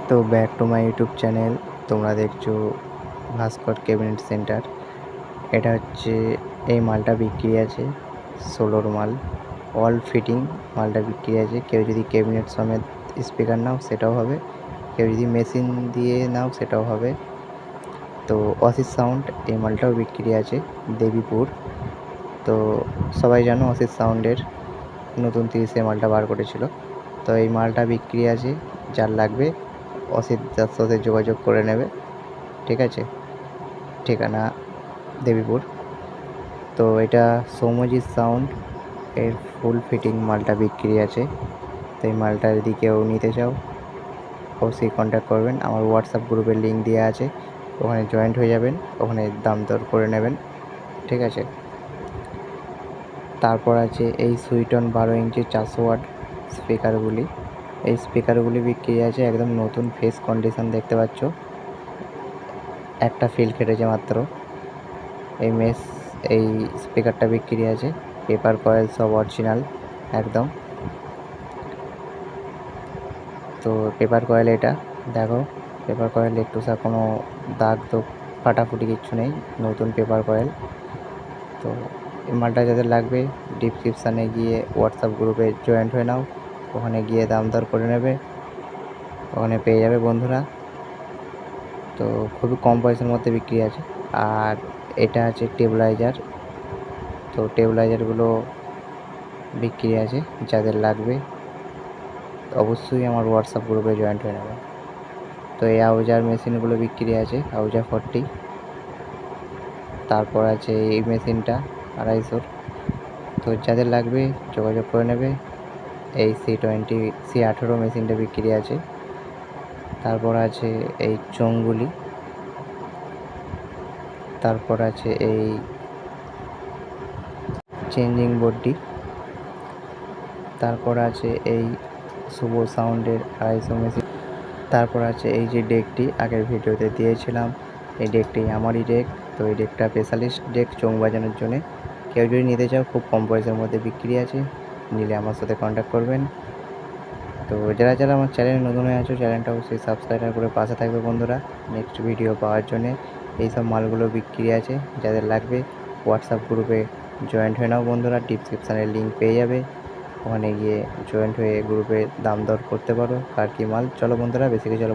তো back to my YouTube channel. তোমরা দেখছো ভাস্কর ক্যাবিনেট সেন্টার। এটা হচ্ছে এই মালটা বিক্রি আছে, সোলোর মাল, অল ফিটিং মালটা বিক্রি আছে। কেউ যদি ক্যাবিনেট সমেত স্পিকার নাও সেটাও হবে, কেউ যদি মেশিন দিয়ে নাও সেটাও হবে। তো অসিস সাউন্ড এই মালটাও বিক্রি আছে দেবীপুর। তো সবাই জানো অসিস সাউন্ডের নতুন 30 মালটা বার করেছিল। তো এই মালটা বিক্রি আছে, যার লাগবে অসিত দার সাথে যোগাযোগ করে নেবে, ঠিক আছে? ঠিকানা দেবীপুর। তো এটা সৌম্যজিৎ সাউন্ড এর ফুল ফিটিং মালটা বিক্রি আছে। তো এই মালটা যদি কেউ নিতে চাও অবশ্যই কন্ট্যাক্ট করবেন। আমার হোয়াটসঅ্যাপ গ্রুপের লিঙ্ক দেওয়া আছে, ওখানে জয়েন্ট হয়ে যাবেন, ওখানে দাম দর করে নেবেন, ঠিক আছে? তারপর আছে এই সুইটন 12 ইঞ্চি 400 ওয়াট স্পিকারগুলি। এই স্পিকারগুলি বিক্রি আছে, একদম নতুন ফ্রেশ কন্ডিশন দেখতে পাচ্ছ। একটা ফিল কেটেছে মাত্র। এই স্পিকারটা বিক্রি আছে, পেপার কয়েল সব অরিজিনাল একদম। তো পেপার কয়েল এটা দেখো, পেপার কয়েল একটু কোনো দাগ তো ফাটাফুটি কিচ্ছু নেই, নতুন পেপার কয়েল। তো এই মালটা যাদের লাগবে ডিসক্রিপশানে গিয়ে হোয়াটসঅ্যাপ গ্রুপে জয়েন্ট হয়ে নাও, ওখানে গিয়ে দাম দর করে নেবে, ওখানে পেয়ে যাবে বন্ধুরা। তো খুবই কম পয়সার মধ্যে বিক্রি আছে। আর এটা আছে টেবিলাইজার। তো টেবিলাইজারগুলো বিক্রি আছে, যাদের লাগবে অবশ্যই আমার হোয়াটসঅ্যাপ গ্রুপে জয়েন্ট হয়ে নেবে। তো এই আউজার মেশিনগুলো বিক্রি আছে, আউজা 40। তারপর আছে এই মেশিনটা 250। তো যাদের লাগবে যোগাযোগ করে নেবে। এই C18 মেশিনটা বিক্রি আছে। তারপর আছে এই চোঙগুলি। তারপর আছে এই চেঞ্জিং বোর্ডটি। তারপর আছে এই শুভ সাউন্ডের 250 মেশিন। তারপর আছে এই যে ডেকটি আগের ভিডিওতে দিয়েছিলাম, এই ডেকটি আমারই ডেক। তো এই ডেকটা স্পেশালিস্ট ডেক চোং বাজানোর জন্যে। কেউ যদি নিতে চাও খুব কম পয়সার মধ্যে বিক্রি আছে, নিলে আমার সাথে কন্ট্যাক্ট করবেন। তো যারা যারা আমার চ্যানেলে নতুন হয়ে আছো, চ্যানেলটা অবশ্যই সাবস্ক্রাইব করে পাশে থাকবে বন্ধুরা, নেক্সট ভিডিও পাওয়ার জন্যে। এইসব মালগুলো বিক্রি আছে, যাদের লাগবে হোয়াটসঅ্যাপ গ্রুপে জয়েন্ট হয়ে নাও বন্ধুরা, ডিসক্রিপশানের লিঙ্ক পেয়ে যাবে, ওখানে গিয়ে জয়েন্ট হয়ে গ্রুপে দাম দর করতে পারো কার কী মাল। চলো বন্ধুরা, বেশি কিছু চলো